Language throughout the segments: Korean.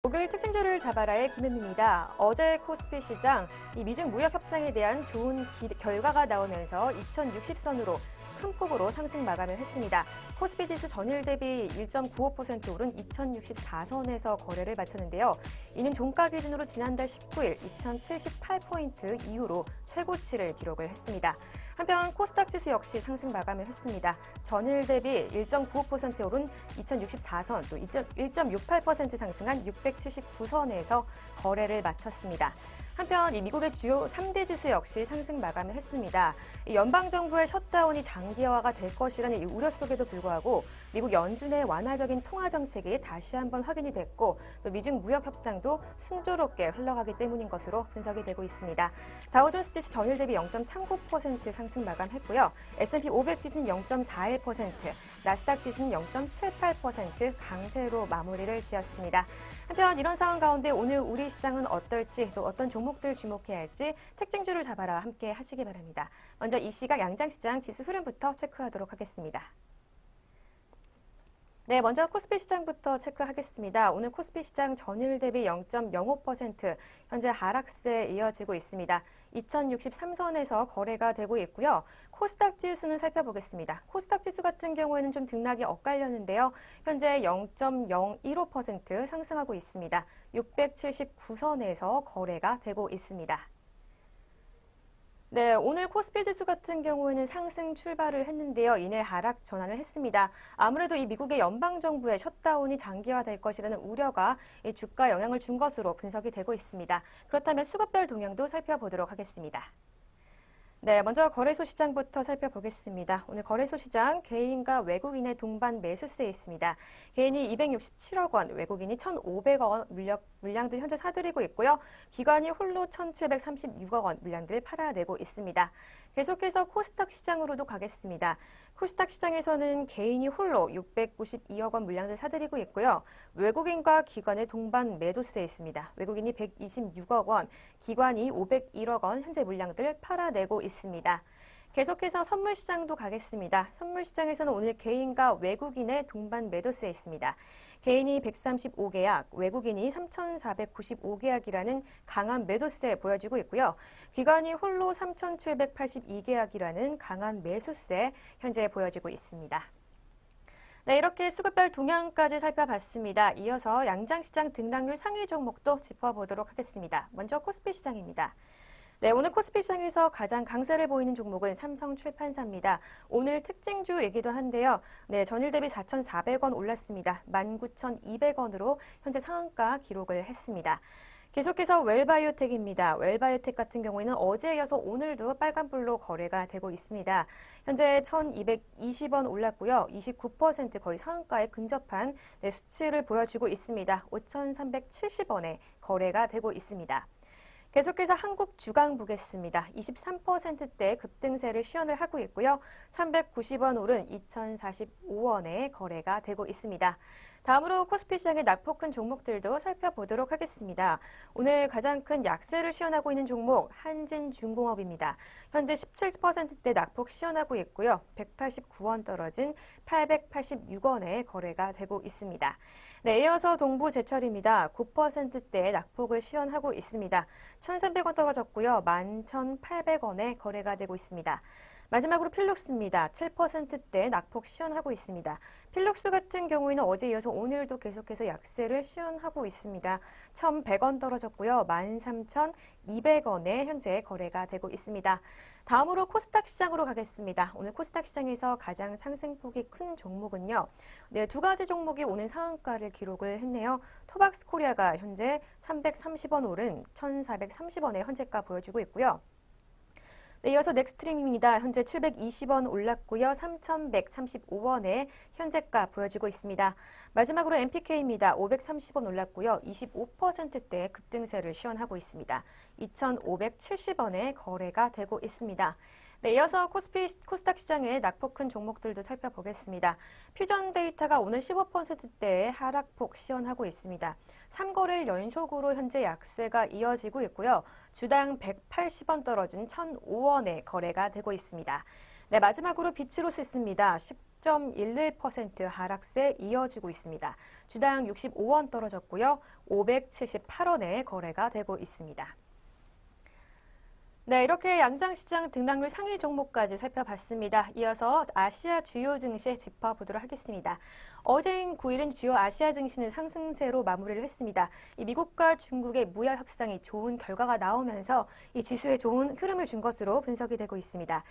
목요일 특징주를 잡아라의 김은미입니다. 어제 코스피 시장 이 미중 무역 협상에 대한 좋은 결과가 나오면서 2060선으로 큰 폭으로 상승 마감을 했습니다. 코스피 지수 전일 대비 1.95% 오른 2064선에서 거래를 마쳤는데요. 이는 종가 기준으로 지난달 19일 2078포인트 이후로 최고치를 기록을 했습니다. 한편 코스닥 지수 역시 상승 마감을 했습니다. 전일 대비 1.95% 오른 2064선, 또 1.68% 상승한 679선에서 거래를 마쳤습니다. 한편 이 미국의 주요 3대 지수 역시 상승 마감을 했습니다. 연방정부의 셧다운이 장기화가 될 것이라는 이 우려 속에도 불구하고 미국 연준의 완화적인 통화 정책이 다시 한번 확인이 됐고 또 미중 무역 협상도 순조롭게 흘러가기 때문인 것으로 분석이 되고 있습니다. 다우존스 지수 전일 대비 0.39% 상승 마감했고요. S&P 500 지수는 0.41%, 나스닥 지수는 0.78% 강세로 마무리를 지었습니다. 한편 이런 상황 가운데 오늘 우리 시장은 어떨지 또 어떤 종목들 주목해야 할지 특징주를 잡아라 함께 하시기 바랍니다. 먼저 이 시각 양장시장 지수 흐름부터 체크하도록 하겠습니다. 네, 먼저 코스피 시장부터 체크하겠습니다. 오늘 코스피 시장 전일 대비 0.05% 현재 하락세에 이어지고 있습니다. 2063선에서 거래가 되고 있고요. 코스닥 지수는 살펴보겠습니다. 코스닥 지수 같은 경우에는 좀 등락이 엇갈렸는데요. 현재 0.015% 상승하고 있습니다. 679선에서 거래가 되고 있습니다. 네, 오늘 코스피 지수 같은 경우에는 상승 출발을 했는데요. 이내 하락 전환을 했습니다. 아무래도 이 미국의 연방정부의 셧다운이 장기화될 것이라는 우려가 이 주가 영향을 준 것으로 분석이 되고 있습니다. 그렇다면 수급별 동향도 살펴보도록 하겠습니다. 네, 먼저 거래소 시장부터 살펴보겠습니다. 오늘 거래소 시장 개인과 외국인의 동반 매수세에 있습니다. 개인이 267억 원, 외국인이 1,500억 원 물량들 현재 사들이고 있고요. 기관이 홀로 1,736억 원 물량들 팔아내고 있습니다. 계속해서 코스닥 시장으로도 가겠습니다. 코스닥 시장에서는 개인이 홀로 692억 원 물량들 사들이고 있고요. 외국인과 기관의 동반 매도세에 있습니다. 외국인이 126억 원, 기관이 501억 원 현재 물량들 팔아내고 있습니다. 계속해서 선물시장도 가겠습니다. 선물시장에서는 오늘 개인과 외국인의 동반 매도세에 있습니다. 개인이 135계약, 외국인이 3,495계약이라는 강한 매도세 보여지고 있고요. 기관이 홀로 3,782계약이라는 강한 매수세 현재 보여지고 있습니다. 네, 이렇게 수급별 동향까지 살펴봤습니다. 이어서 양장시장 등락률 상위 종목도 짚어보도록 하겠습니다. 먼저 코스피 시장입니다. 네, 오늘 코스피 시장에서 가장 강세를 보이는 종목은 삼성출판사입니다. 오늘 특징주이기도 한데요. 네, 전일 대비 4,400원 올랐습니다. 19,200원으로 현재 상한가 기록을 했습니다. 계속해서 웰바이오텍입니다. 웰바이오텍 같은 경우에는 어제에 이어서 오늘도 빨간불로 거래가 되고 있습니다. 현재 1,220원 올랐고요. 29% 거의 상한가에 근접한 수치를 보여주고 있습니다. 5,370원에 거래가 되고 있습니다. 계속해서 한국 주강 보겠습니다. 23%대 급등세를 시연을 하고 있고요. 390원 오른 2,045원에 거래가 되고 있습니다. 다음으로 코스피 시장의 낙폭 큰 종목들도 살펴보도록 하겠습니다. 오늘 가장 큰 약세를 시연하고 있는 종목 한진중공업입니다. 현재 17%대 낙폭 시연하고 있고요. 189원 떨어진 886원에 거래가 되고 있습니다. 네, 이어서 동부제철입니다. 9%대 낙폭을 시연하고 있습니다. 1,300원 떨어졌고요. 11,800원에 거래가 되고 있습니다. 마지막으로 필룩스입니다. 7%대 낙폭 시연하고 있습니다. 필룩스 같은 경우에는 어제 이어서 오늘도 계속해서 약세를 시연하고 있습니다. 1,100원 떨어졌고요. 13,200원에 현재 거래가 되고 있습니다. 다음으로 코스닥 시장으로 가겠습니다. 오늘 코스닥 시장에서 가장 상승폭이 큰 종목은요. 네, 두 가지 종목이 오늘 상한가를 기록을 했네요. 토박스 코리아가 현재 330원 오른 1,430원의 현재가 보여주고 있고요. 네, 이어서 넥스트림입니다. 현재 720원 올랐고요. 3,135원에 현재가 보여지고 있습니다. 마지막으로 MPK입니다. 530원 올랐고요. 25%대 급등세를 시연하고 있습니다. 2,570원에 거래가 되고 있습니다. 네, 이어서 코스닥 시장의 낙폭 큰 종목들도 살펴보겠습니다. 퓨전 데이터가 오늘 15%대의 하락폭 시연하고 있습니다. 3거래일 연속으로 현재 약세가 이어지고 있고요. 주당 180원 떨어진 1,005원에 거래가 되고 있습니다. 네, 마지막으로 비츠로스입니다. 10.11% 하락세 이어지고 있습니다. 주당 65원 떨어졌고요. 578원에 거래가 되고 있습니다. 네, 이렇게 양장시장 등락률 상위 종목까지 살펴봤습니다. 이어서 아시아 주요 증시 짚어보도록 하겠습니다. 어제인 9일은 주요 아시아 증시는 상승세로 마무리를 했습니다. 이 미국과 중국의 무역 협상이 좋은 결과가 나오면서 이 지수에 좋은 흐름을 준 것으로 분석이 되고 있습니다.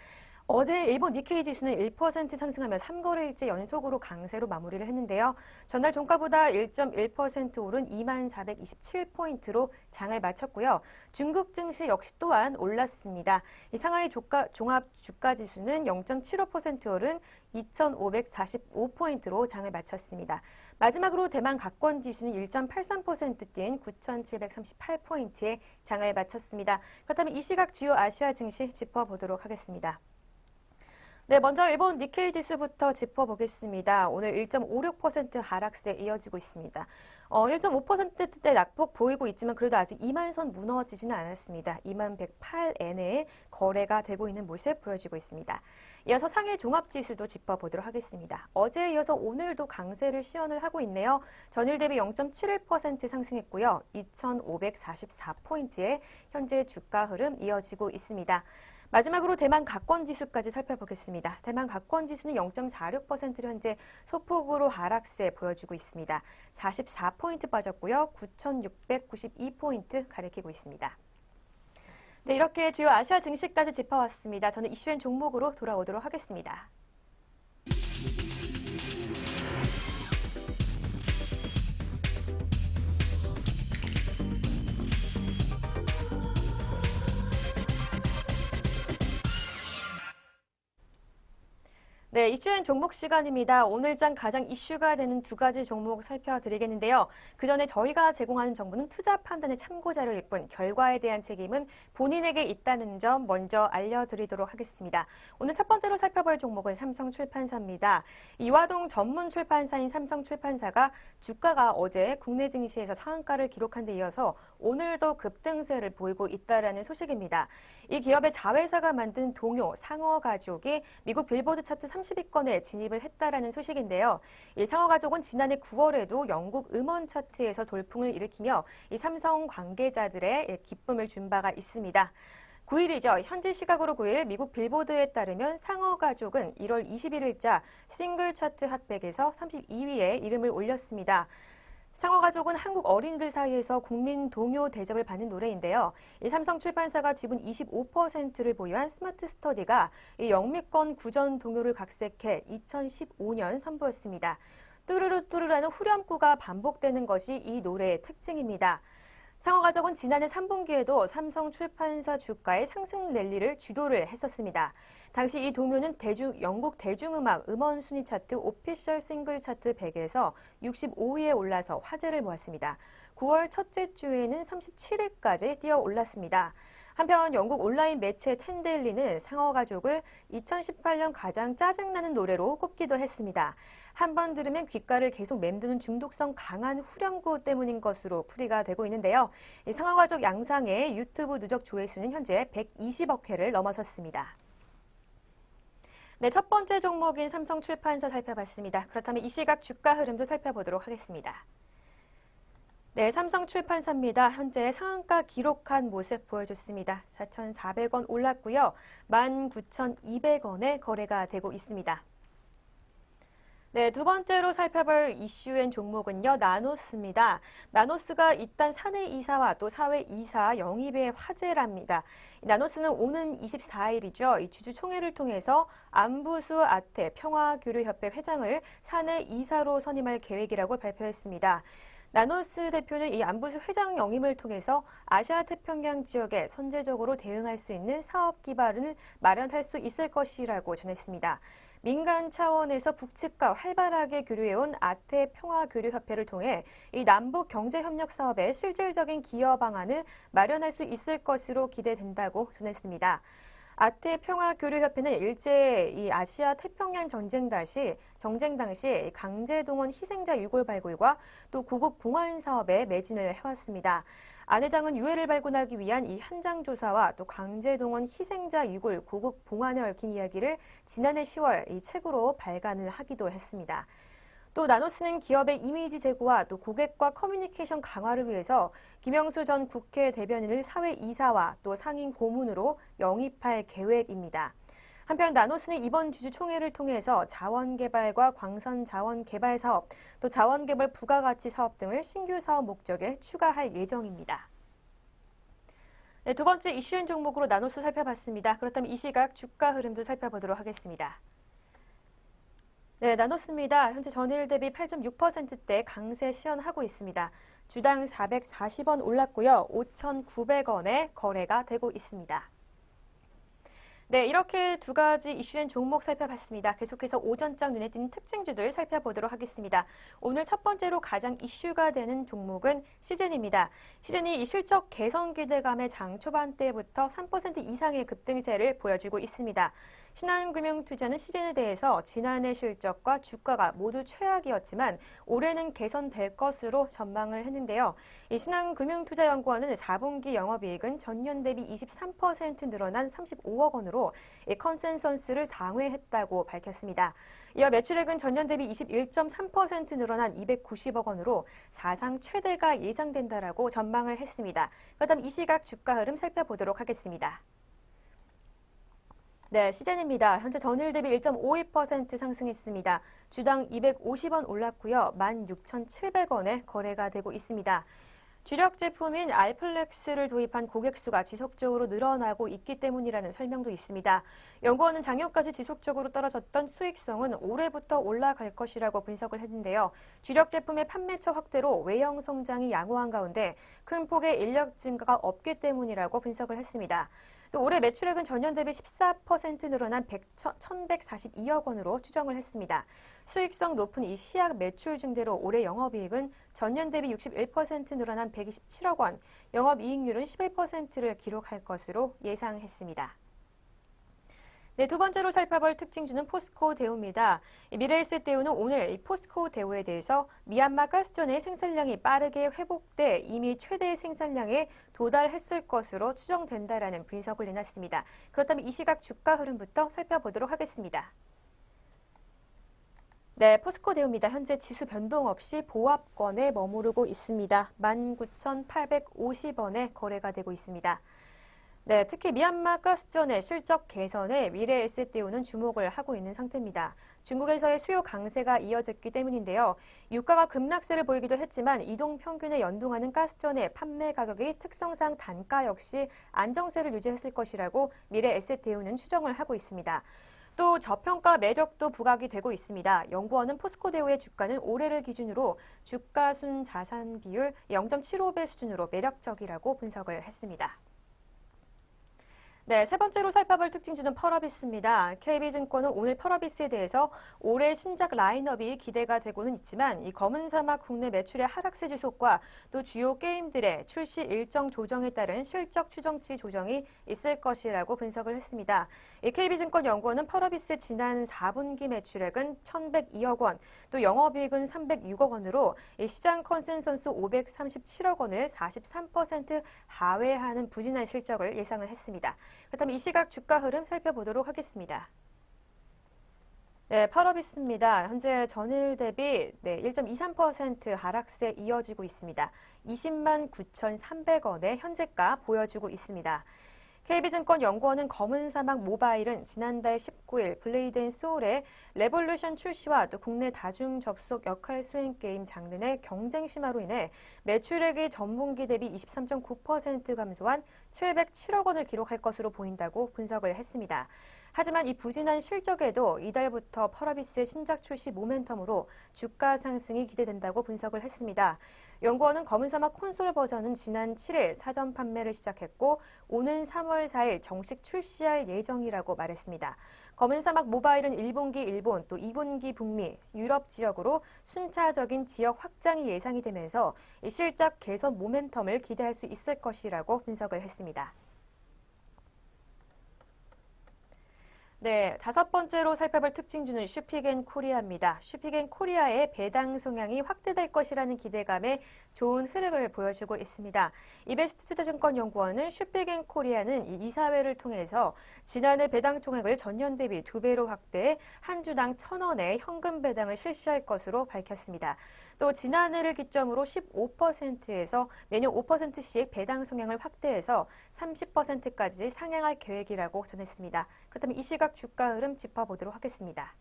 어제 일본 니케이 지수는 1% 상승하며 3거래일째 연속으로 강세로 마무리를 했는데요. 전날 종가보다 1.1% 오른 2427포인트로 장을 마쳤고요. 중국 증시 역시 또한 올랐습니다. 이 상하이 종합 주가 지수는 0.75% 오른 2545포인트로 장을 마쳤습니다. 마지막으로 대만 각권 지수는 1.83% 뛴 9738포인트에 장을 마쳤습니다. 그렇다면 이 시각 주요 아시아 증시 짚어보도록 하겠습니다. 네, 먼저 일본 니케이 지수부터 짚어보겠습니다. 오늘 1.56% 하락세 이어지고 있습니다. 1.5%대 낙폭 보이고 있지만 그래도 아직 2만 선 무너지지는 않았습니다. 2108엔에 거래가 되고 있는 모습 보여지고 있습니다. 이어서 상해 종합지수도 짚어보도록 하겠습니다. 어제에 이어서 오늘도 강세를 시연을 하고 있네요. 전일 대비 0.71% 상승했고요. 2544포인트에 현재 주가 흐름 이어지고 있습니다. 마지막으로 대만 각권 지수까지 살펴보겠습니다. 대만 각권 지수는 0.46%로 현재 소폭으로 하락세 보여주고 있습니다. 44포인트 빠졌고요. 9,692포인트 가리키고 있습니다. 네, 이렇게 주요 아시아 증시까지 짚어왔습니다. 저는 이슈엔 종목으로 돌아오도록 하겠습니다. 네, 이슈엔 종목 시간입니다. 오늘장 가장 이슈가 되는 두 가지 종목 살펴드리겠는데요. 그 전에 저희가 제공하는 정보는 투자 판단의 참고 자료일 뿐 결과에 대한 책임은 본인에게 있다는 점 먼저 알려드리도록 하겠습니다. 오늘 첫 번째로 살펴볼 종목은 삼성출판사입니다. 이화동 전문 출판사인 삼성출판사가 주가가 어제 국내 증시에서 상한가를 기록한 데 이어서 오늘도 급등세를 보이고 있다는 소식입니다. 이 기업의 자회사가 만든 동요 상어가족이 미국 빌보드 차트 30위권에 진입을 했다라는 소식인데요. 이 상어가족은 지난해 9월에도 영국 음원 차트에서 돌풍을 일으키며 이 삼성 관계자들의 기쁨을 준 바가 있습니다. 9일이죠. 현지 시각으로 9일 미국 빌보드에 따르면 상어가족은 1월 21일자 싱글 차트 핫백에서 32위에 이름을 올렸습니다. 상어가족은 한국 어린이들 사이에서 국민 동요 대접을 받는 노래인데요. 이 삼성출판사가 지분 25%를 보유한 스마트 스터디가 이 영미권 구전 동요를 각색해 2015년 선보였습니다. 뚜루루 뚜루라는 후렴구가 반복되는 것이 이 노래의 특징입니다. 상어가족은 지난해 3분기에도 삼성출판사 주가의 상승 랠리를 주도를 했었습니다. 당시 이 동요는 영국 대중음악 음원 순위 차트 오피셜 싱글 차트 100에서 65위에 올라서 화제를 모았습니다. 9월 첫째 주에는 37위까지 뛰어 올랐습니다. 한편 영국 온라인 매체 텐데일리는 상어가족을 2018년 가장 짜증나는 노래로 꼽기도 했습니다. 한 번 들으면 귓가를 계속 맴도는 중독성 강한 후렴구 때문인 것으로 풀이가 되고 있는데요. 이 상어가족 양상의 유튜브 누적 조회수는 현재 120억 회를 넘어섰습니다. 네, 첫 번째 종목인 삼성출판사 살펴봤습니다. 그렇다면 이 시각 주가 흐름도 살펴보도록 하겠습니다. 네, 삼성출판사입니다. 현재 상한가 기록한 모습 보여줬습니다. 4,400원 올랐고요. 19,200원에 거래가 되고 있습니다. 네, 두 번째로 살펴볼 이슈엔 종목은요, 나노스입니다. 나노스가 일단 사내 이사와 또 사회 이사 영입의 화제랍니다. 나노스는 오는 24일이죠. 이 주주총회를 통해서 안부수 아태 평화교류협회 회장을 사내 이사로 선임할 계획이라고 발표했습니다. 나노스 대표는 이 안부수 회장 영임을 통해서 아시아 태평양 지역에 선제적으로 대응할 수 있는 사업 기반을 마련할 수 있을 것이라고 전했습니다. 민간 차원에서 북측과 활발하게 교류해온 아태 평화교류협회를 통해 이 남북 경제협력 사업에 실질적인 기여 방안을 마련할 수 있을 것으로 기대된다고 전했습니다. 아태평화교류협회는 일제 이 아시아 태평양 전쟁 당시 강제동원 희생자 유골 발굴과 또 고국 봉환 사업에 매진을 해왔습니다. 안 회장은 유해를 발굴하기 위한 이 현장 조사와 또 강제동원 희생자 유골 고국 봉환에 얽힌 이야기를 지난해 10월 이 책으로 발간을 하기도 했습니다. 또 나노스는 기업의 이미지 제고와 또 고객과 커뮤니케이션 강화를 위해서 김영수 전 국회 대변인을 사회이사와 또 상임 고문으로 영입할 계획입니다. 한편 나노스는 이번 주주총회를 통해서 자원개발과 광선자원개발 사업, 또 자원개발 부가가치 사업 등을 신규 사업 목적에 추가할 예정입니다. 네, 두 번째 이슈엔 종목으로 나노스 살펴봤습니다. 그렇다면 이 시각 주가 흐름도 살펴보도록 하겠습니다. 네, 나노스입니다. 현재 전일 대비 8.6%대 강세 시현하고 있습니다. 주당 440원 올랐고요. 5,900원에 거래가 되고 있습니다. 네, 이렇게 두 가지 이슈엔 종목 살펴봤습니다. 계속해서 오전장 눈에 띄는 특징주들 살펴보도록 하겠습니다. 오늘 첫 번째로 가장 이슈가 되는 종목은 시즌입니다. 시즌이 이 실적 개선 기대감에 장 초반대부터 3% 이상의 급등세를 보여주고 있습니다. 신한금융투자는 시즌에 대해서 지난해 실적과 주가가 모두 최악이었지만 올해는 개선될 것으로 전망을 했는데요. 이 신한금융투자연구원은 4분기 영업이익은 전년 대비 23% 늘어난 35억 원으로 컨센서스를 상회했다고 밝혔습니다. 이어 매출액은 전년 대비 21.3% 늘어난 290억 원으로 사상 최대가 예상된다라고 전망을 했습니다. 그렇다면 이 시각 주가 흐름 살펴보도록 하겠습니다. 네, 시즌입니다. 현재 전일 대비 1.52% 상승했습니다. 주당 250원 올랐고요. 16,700원에 거래가 되고 있습니다. 주력 제품인 알플렉스를 도입한 고객 수가 지속적으로 늘어나고 있기 때문이라는 설명도 있습니다. 연구원은 작년까지 지속적으로 떨어졌던 수익성은 올해부터 올라갈 것이라고 분석을 했는데요. 주력 제품의 판매처 확대로 외형 성장이 양호한 가운데 큰 폭의 인력 증가가 없기 때문이라고 분석을 했습니다. 또 올해 매출액은 전년 대비 14% 늘어난 1,142억 원으로 추정을 했습니다. 수익성 높은 이 시약 매출 증대로 올해 영업이익은 전년 대비 61% 늘어난 127억 원, 영업이익률은 11%를 기록할 것으로 예상했습니다. 네, 두 번째로 살펴볼 특징주는 포스코 대우입니다. 미래에셋대우는 오늘 이 포스코 대우에 대해서 미얀마 가스전의 생산량이 빠르게 회복돼 이미 최대 생산량에 도달했을 것으로 추정된다라는 분석을 내놨습니다. 그렇다면 이 시각 주가 흐름부터 살펴보도록 하겠습니다. 네, 포스코 대우입니다. 현재 지수 변동 없이 보합권에 머무르고 있습니다. 19,850원에 거래가 되고 있습니다. 네, 특히 미얀마 가스전의 실적 개선에 미래에셋대우는 주목을 하고 있는 상태입니다. 중국에서의 수요 강세가 이어졌기 때문인데요. 유가가 급락세를 보이기도 했지만 이동평균에 연동하는 가스전의 판매 가격이 특성상 단가 역시 안정세를 유지했을 것이라고 미래에셋대우는 추정을 하고 있습니다. 또 저평가 매력도 부각이 되고 있습니다. 연구원은 포스코 대우의 주가는 올해를 기준으로 주가 순 자산 비율 0.75배 수준으로 매력적이라고 분석을 했습니다. 네, 세 번째로 살펴볼 특징주는 펄어비스입니다. KB증권은 오늘 펄어비스에 대해서 올해 신작 라인업이 기대가 되고는 있지만 이 검은 사막 국내 매출의 하락세 지속과 또 주요 게임들의 출시 일정 조정에 따른 실적 추정치 조정이 있을 것이라고 분석을 했습니다. 이 KB증권 연구원은 펄어비스의 지난 4분기 매출액은 1,102억 원, 또 영업이익은 306억 원으로 이 시장 컨센서스 537억 원을 43% 하회하는 부진한 실적을 예상을 했습니다. 그렇다면 이 시각 주가 흐름 살펴보도록 하겠습니다. 네, 펄어비스입니다. 현재 전일 대비 1.23% 하락세 이어지고 있습니다. 20만 9,300원의 현재가 보여주고 있습니다. KB증권 연구원은 검은 사막 모바일은 지난달 19일 블레이드 앤 소울의 레볼루션 출시와 또 국내 다중 접속 역할 수행 게임 장르 내 경쟁 심화로 인해 매출액이 전분기 대비 23.9% 감소한 707억 원을 기록할 것으로 보인다고 분석을 했습니다. 하지만 이 부진한 실적에도 이달부터 펄어비스의 신작 출시 모멘텀으로 주가 상승이 기대된다고 분석을 했습니다. 연구원은 검은 사막 콘솔 버전은 지난 7일 사전 판매를 시작했고 오는 3월 4일 정식 출시할 예정이라고 말했습니다. 검은 사막 모바일은 1분기 일본, 또 2분기 북미, 유럽 지역으로 순차적인 지역 확장이 예상이 되면서 실적 개선 모멘텀을 기대할 수 있을 것이라고 분석을 했습니다. 네, 다섯 번째로 살펴볼 특징주는 슈픽앤코리아입니다. 슈픽앤코리아의 배당 성향이 확대될 것이라는 기대감에 좋은 흐름을 보여주고 있습니다. 이베스트 투자증권연구원은 슈픽앤코리아는 이 이사회를 통해서 지난해 배당 총액을 전년 대비 2배로 확대해 한 주당 1,000원의 현금 배당을 실시할 것으로 밝혔습니다. 또 지난해를 기점으로 15%에서 매년 5%씩 배당 성향을 확대해서 30%까지 상향할 계획이라고 전했습니다. 그렇다면 이 시각 주가 흐름 짚어보도록 하겠습니다.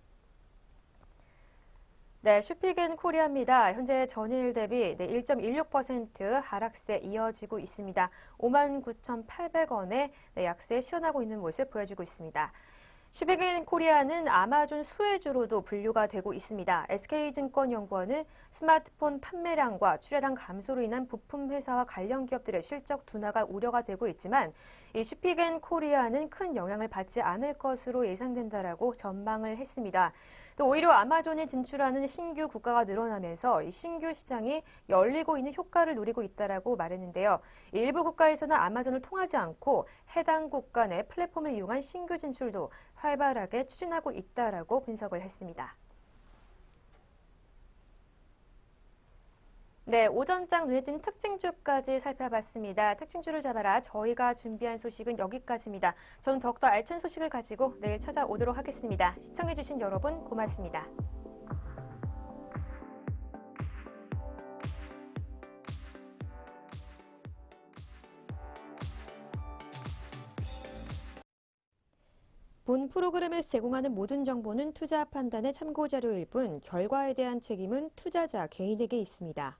네, 슈픽앤코리아입니다. 현재 전일 대비 1.16% 하락세 이어지고 있습니다. 59,800원의 약세 시현하고 있는 모습 보여주고 있습니다. 슈픽앤코리아는 아마존 수혜주로도 분류가 되고 있습니다. SK증권연구원은 스마트폰 판매량과 출하량 감소로 인한 부품 회사와 관련 기업들의 실적 둔화가 우려가 되고 있지만 이 슈픽앤코리아는 큰 영향을 받지 않을 것으로 예상된다라고 전망을 했습니다. 또 오히려 아마존이 진출하는 신규 국가가 늘어나면서 이 신규 시장이 열리고 있는 효과를 누리고 있다라고 말했는데요. 일부 국가에서는 아마존을 통하지 않고 해당 국가 내 플랫폼을 이용한 신규 진출도 활발하게 추진하고 있다라고 분석을 했습니다. 네, 오전장 눈에 띈 특징주까지 살펴봤습니다. 특징주를 잡아라. 저희가 준비한 소식은 여기까지입니다. 저는 더욱더 알찬 소식을 가지고 내일 찾아오도록 하겠습니다. 시청해주신 여러분 고맙습니다. 본 프로그램에서 제공하는 모든 정보는 투자 판단의 참고 자료일 뿐 결과에 대한 책임은 투자자 개인에게 있습니다.